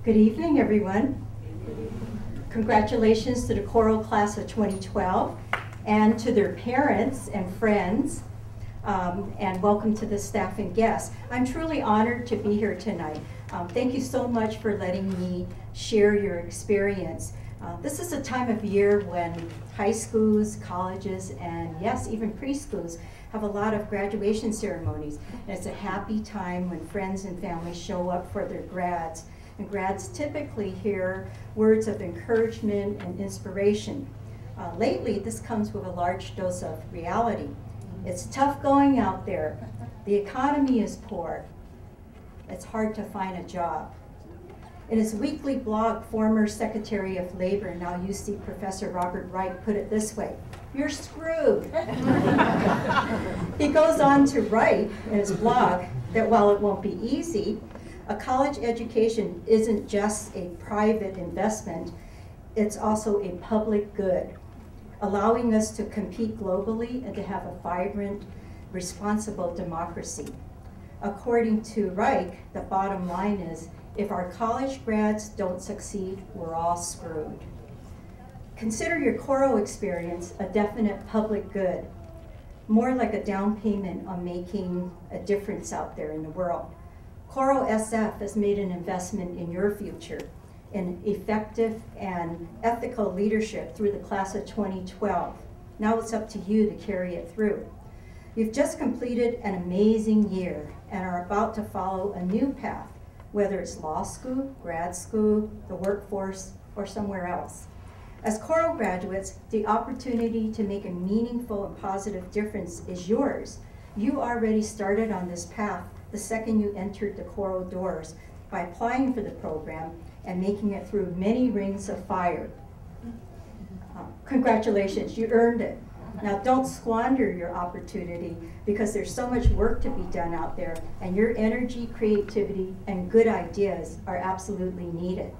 Good evening, everyone. Congratulations to the Coro class of 2012 and to their parents and friends, and welcome to the staff and guests. I'm truly honored to be here tonight. Thank you so much for letting me share your experience. This is a time of year when high schools, colleges, and yes, even preschools have a lot of graduation ceremonies. And it's a happy time when friends and families show up for their grads. And grads typically hear words of encouragement and inspiration. Lately, this comes with a large dose of reality. It's tough going out there. The economy is poor. It's hard to find a job. In his weekly blog, former Secretary of Labor, now UC Professor Robert Wright put it this way: "You're screwed." He goes on to write in his blog that while it won't be easy, a college education isn't just a private investment, it's also a public good, allowing us to compete globally and to have a vibrant, responsible democracy. According to Reich, the bottom line is, if our college grads don't succeed, we're all screwed. Consider your Coro experience a definite public good, more like a down payment on making a difference out there in the world. Coro SF has made an investment in your future, in effective and ethical leadership through the class of 2012. Now it's up to you to carry it through. You've just completed an amazing year and are about to follow a new path, whether it's law school, grad school, the workforce, or somewhere else. As Coro graduates, the opportunity to make a meaningful and positive difference is yours. You already started on this path the second you entered the Coro doors by applying for the program and making it through many rings of fire. Congratulations, you earned it. Now don't squander your opportunity, because there's so much work to be done out there, and your energy, creativity, and good ideas are absolutely needed.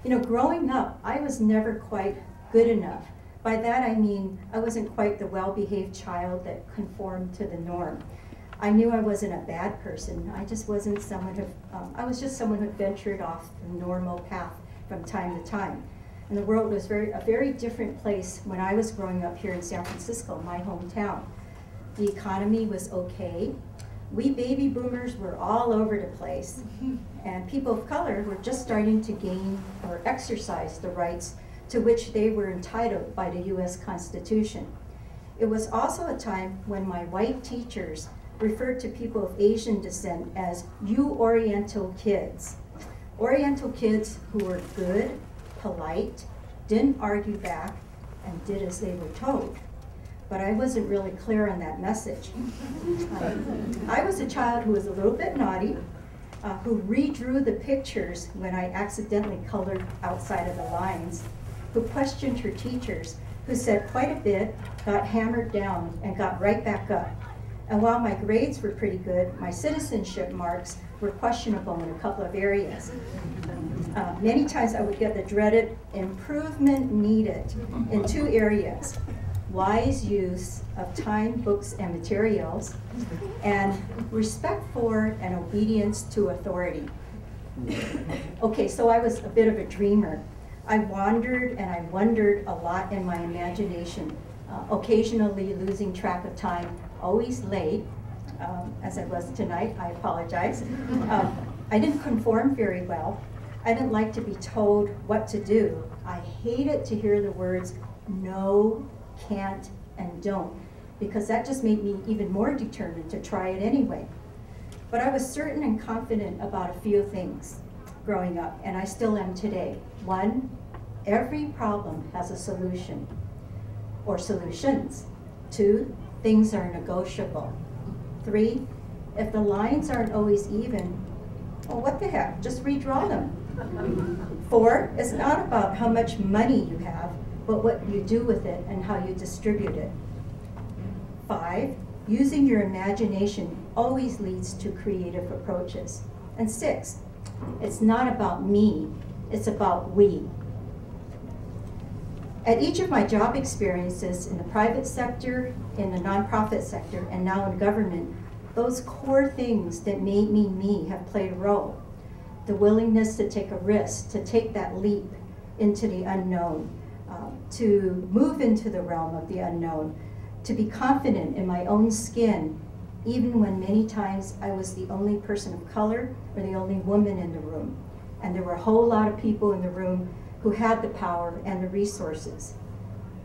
You know, growing up, I was never quite good enough. By that I mean I wasn't quite the well-behaved child that conformed to the norm. I knew I wasn't a bad person. I just wasn't someone who, I was just someone who ventured off the normal path from time to time. And the world was a very different place when I was growing up here in San Francisco, my hometown. The economy was okay. We baby boomers were all over the place. And people of color were just starting to gain or exercise the rights to which they were entitled by the US Constitution. It was also a time when my white teachers referred to people of Asian descent as "you Oriental kids." Oriental kids who were good, polite, didn't argue back, and did as they were told. But I wasn't really clear on that message. I was a child who was a little bit naughty, who redrew the pictures when I accidentally colored outside of the lines, who questioned her teachers, who said quite a bit, got hammered down, and got right back up. And while my grades were pretty good, my citizenship marks were questionable in a couple of areas. Many times I would get the dreaded improvement needed in two areas: wise use of time, books, and materials, and respect for and obedience to authority. Okay, so I was a bit of a dreamer. I wandered and I wondered a lot in my imagination, occasionally losing track of time, always late, as I was tonight, I apologize. I didn't conform very well. I didn't like to be told what to do. I hated to hear the words no, can't, and don't, because that just made me even more determined to try it anyway. But I was certain and confident about a few things growing up, and I still am today. One, every problem has a solution, or solutions. Two, things are negotiable. Three, if the lines aren't always even, well, what the heck, just redraw them. Four, it's not about how much money you have, but what you do with it and how you distribute it. Five, using your imagination always leads to creative approaches. And six, it's not about me, it's about we. At each of my job experiences in the private sector, in the nonprofit sector, and now in government, those core things that made me me have played a role. the willingness to take a risk, to take that leap into the unknown, to move into the realm of the unknown, to be confident in my own skin, even when many times I was the only person of color or the only woman in the room. And there were a whole lot of people in the room who had the power and the resources.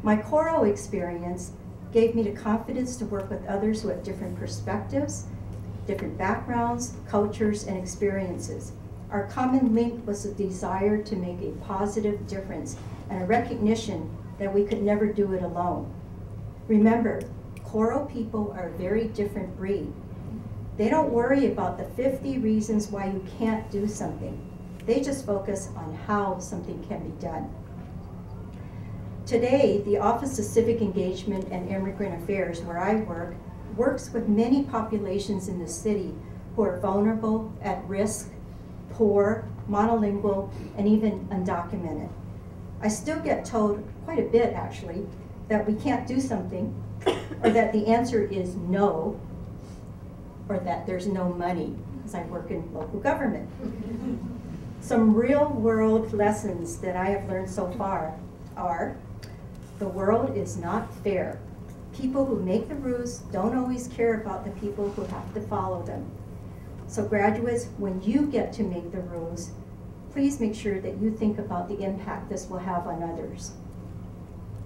My Coro experience gave me the confidence to work with others who have different perspectives, different backgrounds, cultures, and experiences. Our common link was a desire to make a positive difference and a recognition that we could never do it alone. Remember, Coro people are a very different breed. They don't worry about the 50 reasons why you can't do something. They just focus on how something can be done. Today, the Office of Civic Engagement and Immigrant Affairs, where I work, works with many populations in the city who are vulnerable, at risk, poor, monolingual, and even undocumented. I still get told quite a bit, actually, that we can't do something, or that the answer is no, or that there's no money, because I work in local government. Some real-world lessons that I have learned so far are, the world is not fair. People who make the rules don't always care about the people who have to follow them. So graduates, when you get to make the rules, please make sure that you think about the impact this will have on others.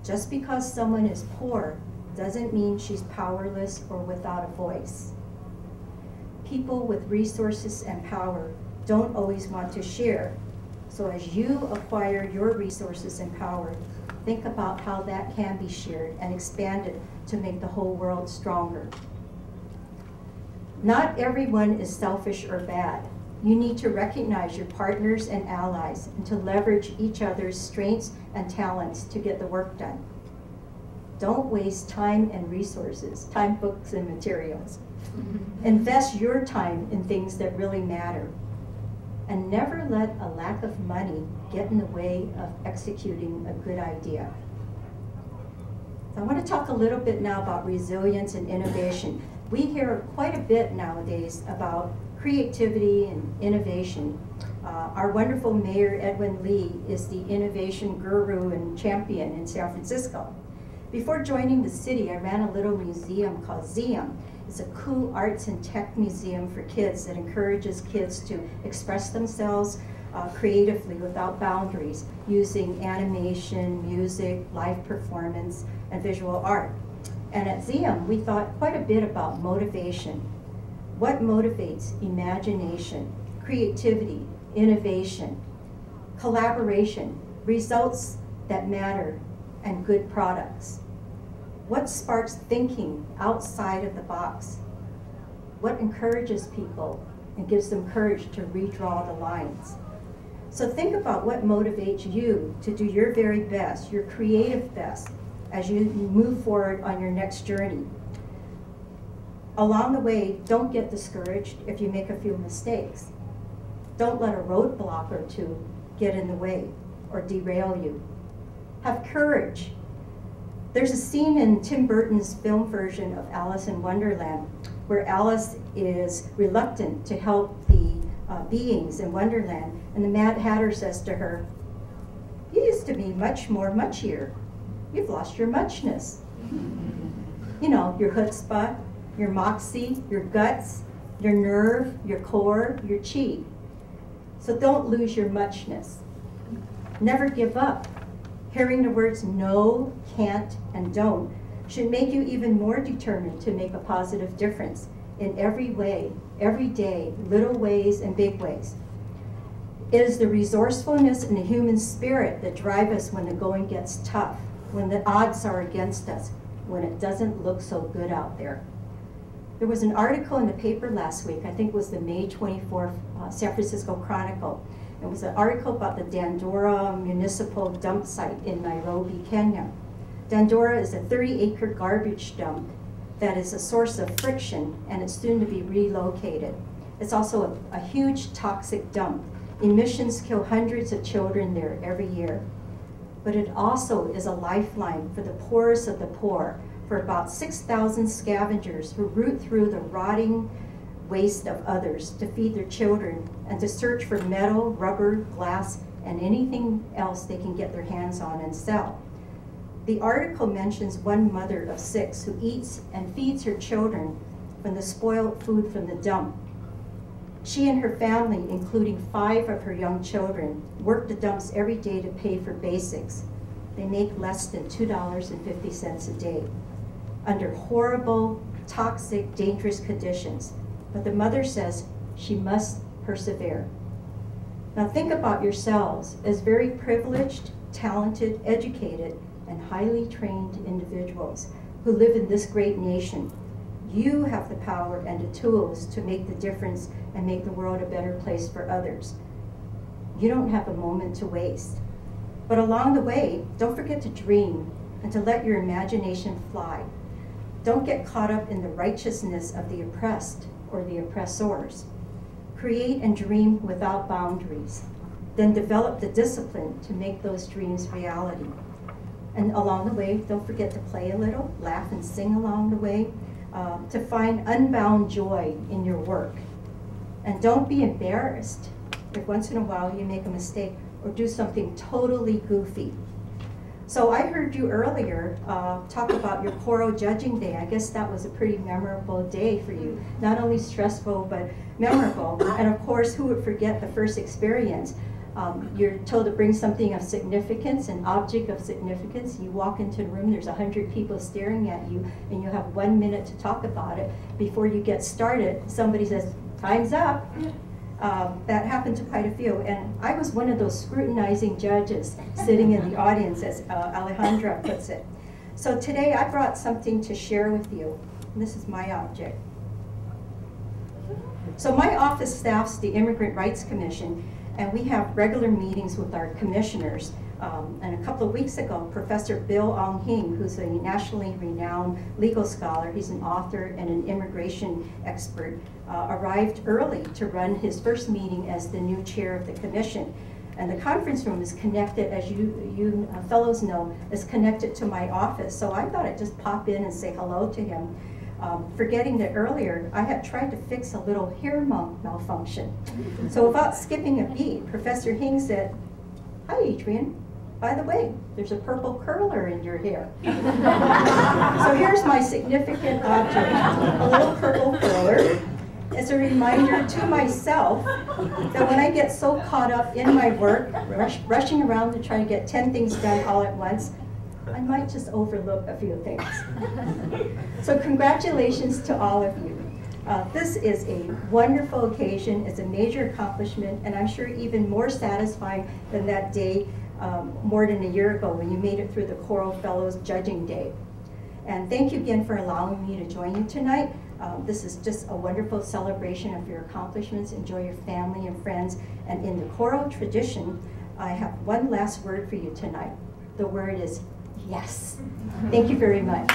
Just because someone is poor doesn't mean she's powerless or without a voice. People with resources and power don't always want to share. So as you acquire your resources and power, think about how that can be shared and expanded to make the whole world stronger. Not everyone is selfish or bad. You need to recognize your partners and allies and to leverage each other's strengths and talents to get the work done. Don't waste time and resources, time, books, and materials. Invest your time in things that really matter. And never let a lack of money get in the way of executing a good idea. So I want to talk a little bit now about resilience and innovation. We hear quite a bit nowadays about creativity and innovation. Our wonderful Mayor Edwin Lee is the innovation guru and champion in San Francisco. Before joining the city, I ran a little museum called Zeum. It's a cool arts and tech museum for kids that encourages kids to express themselves creatively without boundaries, using animation, music, live performance, and visual art. And at Zeum, we thought quite a bit about motivation. What motivates imagination, creativity, innovation, collaboration, results that matter, and good products? What sparks thinking outside of the box? What encourages people and gives them courage to redraw the lines? So think about what motivates you to do your very best, your creative best, as you move forward on your next journey. Along the way, don't get discouraged if you make a few mistakes. Don't let a roadblock or two get in the way or derail you. Have courage. There's a scene in Tim Burton's film version of Alice in Wonderland where Alice is reluctant to help the beings in Wonderland, and the Mad Hatter says to her, "You used to be much more muchier. You've lost your muchness." You know, your chutzpah, your moxie, your guts, your nerve, your core, your chi. So don't lose your muchness. Never give up. Hearing the words no, can't, and don't should make you even more determined to make a positive difference in every way, every day, little ways and big ways. It is the resourcefulness and the human spirit that drive us when the going gets tough, when the odds are against us, when it doesn't look so good out there. There was an article in the paper last week, I think it was the May 24th San Francisco Chronicle. It was an article about the Dandora Municipal Dump Site in Nairobi, Kenya. Dandora is a 30-acre garbage dump that is a source of friction, and it's soon to be relocated. It's also a huge toxic dump. Emissions kill hundreds of children there every year. But it also is a lifeline for the poorest of the poor, for about 6,000 scavengers who root through the rotting waste of others to feed their children and to search for metal, rubber, glass, and anything else they can get their hands on and sell. The article mentions one mother of 6 who eats and feeds her children from the spoiled food from the dump. She and her family, including 5 of her young children, work the dumps every day to pay for basics. They make less than $2.50 a day under horrible, toxic, dangerous conditions. But the mother says she must persevere. Now think about yourselves as very privileged, talented, educated, and highly trained individuals who live in this great nation. You have the power and the tools to make the difference and make the world a better place for others. You don't have a moment to waste. But along the way, don't forget to dream and to let your imagination fly. Don't get caught up in the righteousness of the oppressed or the oppressors. Create and dream without boundaries. Then develop the discipline to make those dreams reality. And along the way, don't forget to play a little, laugh and sing along the way, to find unbound joy in your work. And don't be embarrassed if once in a while you make a mistake or do something totally goofy. So I heard you earlier talk about your Coro judging day. I guess that was a pretty memorable day for you. Not only stressful, but memorable. And of course, who would forget the first experience? You're told to bring something of significance, an object of significance. You walk into the room, there's 100 people staring at you, and you have 1 minute to talk about it. Before you get started, somebody says, "Time's up." That happened to quite a few, and I was one of those scrutinizing judges sitting in the audience, as Alejandra puts it. So today I brought something to share with you. This is my object. So my office staffs the Immigrant Rights Commission, and we have regular meetings with our commissioners. And a couple of weeks ago, Professor Bill Ong-Hing, who's a nationally renowned legal scholar, he's an author and an immigration expert, arrived early to run his first meeting as the new chair of the commission. And the conference room is connected, as you fellows know, is connected to my office. So I thought I'd just pop in and say hello to him, forgetting that earlier I had tried to fix a little hair malfunction. So without skipping a beat, Professor Hing said, "Hi, Adrienne. By the way, there's a purple curler in your hair." So here's my significant object, a little purple curler. It's a reminder to myself that when I get so caught up in my work, rushing around to try to get 10 things done all at once, I might just overlook a few things. So congratulations to all of you. This is a wonderful occasion. It's a major accomplishment, and I'm sure even more satisfying than that day more than a year ago when you made it through the Coro Fellows Judging Day. And thank you again for allowing me to join you tonight. This is just a wonderful celebration of your accomplishments. Enjoy your family and friends. And in the Coro tradition, I have one last word for you tonight. The word is yes. Thank you very much.